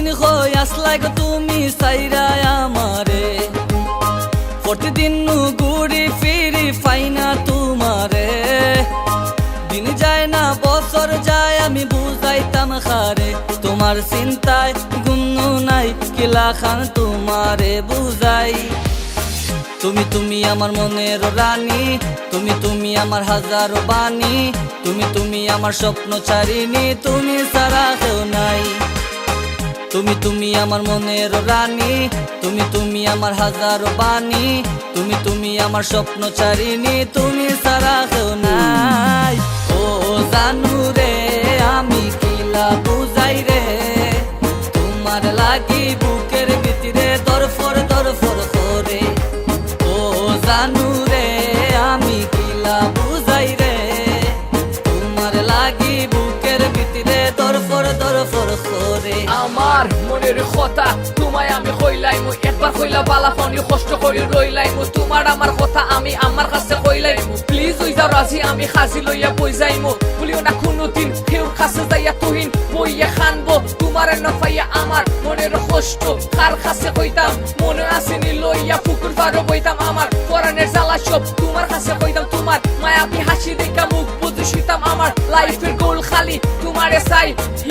কতদিন হই আসলাই গো তুমি সাইরা আমারে, প্রতিদিন ঘুরি ফিরি পাইনা তোমারে। দিন যায় না বছর যায় আমি বুঝাইতাম খারে, তোমার চিন্তায় গুন্নু নাই কিলা খান তোমারে বুঝাই। তুমি আমার মনের রানী, তুমি আমার হাজারো বাণী, তুমি আমার স্বপ্ন ছাড়িনি, তুমি ছাড়া কেউ নাই। তুমি আমার মনের রানী, তুমি আমার হাজারো বাণী, তুমি আমার স্বপ্ন ছাড়িনি, তুমি ছাড়া কেউ নাই। ও জানু রে আমি কিলা বুঝাই রে, তোমার লাগি বুকের ভিতরে দরফর দরফর করে। ও জানু রে আমি কিলা বুঝাই রে, তোমার লাগি বুকের ভিতরে দরফর দরফর করে। আমার মনের কথা তোমায় আমি কইলাইমু, একবার কইলা বালা পানি কষ্ট করে রইলাইমু। তোমার আমার কথা আমি আমার কাছে কইলাইমু, প্লিজ ওই যাও রাজি আমি খাসি লইয়া বই যাইমু। বলিও না কোনোদিন কেউর কাছে যাইয়া তুহিন বইয়া খানবো, তোমার না পাইয়া আমার মনের কষ্ট কার কাছে কইতাম। মনে আসেনি লইয়া পুকুর পাড়ো বইতাম, আমার পরাণের জ্বালা সব তোমার কাছে কইতাম। তোমার মায়াবী হাসি দেখা মুখ বুঝে শুইতাম, আমার লাইফের গোল খালি তোমারে চাই।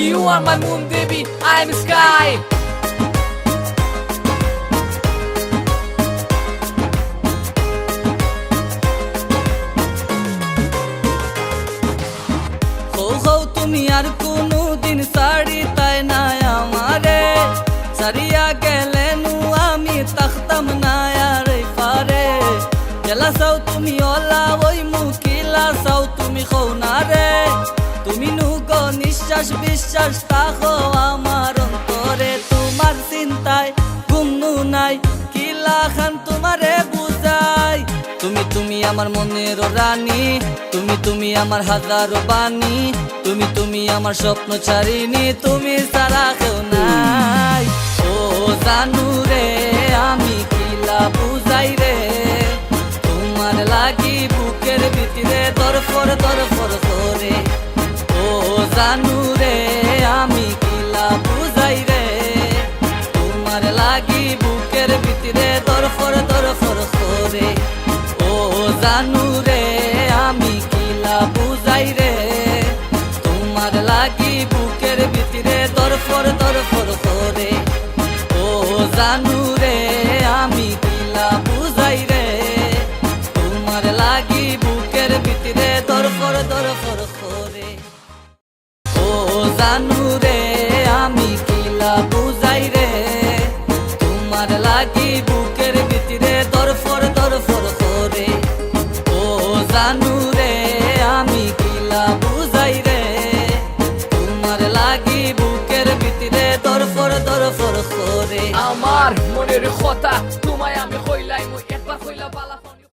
You are my moon baby, I am sky. তুমি আর কোনদিন ছাড়ি তাই না আমারে, ছাড়িয়া গেলে নু আমি তাকতাম না আর পারে। গেলা চাও তুমি ওলা ওই মুখিলা চাও তুমি কও না রে, তুমি নুগ নিঃশ্বাস বিশ্বাস থাকো আমার অন্তরে। তোমার চিন্তায় গুমনু নাই কিলা খান তোমারে বুঝাই। তুমি আমার মনের রানী, তুমি আমার হাজারো বাণী, তুমি আমার স্বপ্ন ছাড়িনি, তুমি ছাড়া কেউ নাই। ও জানু রে আমি কিলা বুঝাই রে, তোমার লাগি বুকের ভিতরে দরফর দরফর করে। ও জানু রে আমি কিলা বুঝাই রে, তোমার লাগি বুকের ভিতরে দরফর দরফর করে। ও জানু রে আমি কিলা বুঝাই রে, তোমার লাগি বুকের ভিতরে দরফর দরফর করে। ও জানু রে আমি কিলা বুঝাই রে, তোমার লাগি বুকের ভিতরে দরফর দরফর করে। ও জানু রে আমি কিলা বুঝাই রে, তোমার লাগি বুকের ভিতরে দরফর দরফর করে। ও জানু রে আমি কিলা বুঝাই রে, তোমার লাগি বুকের ভিতরে দরফর দরফর করে। আমার মনের কথা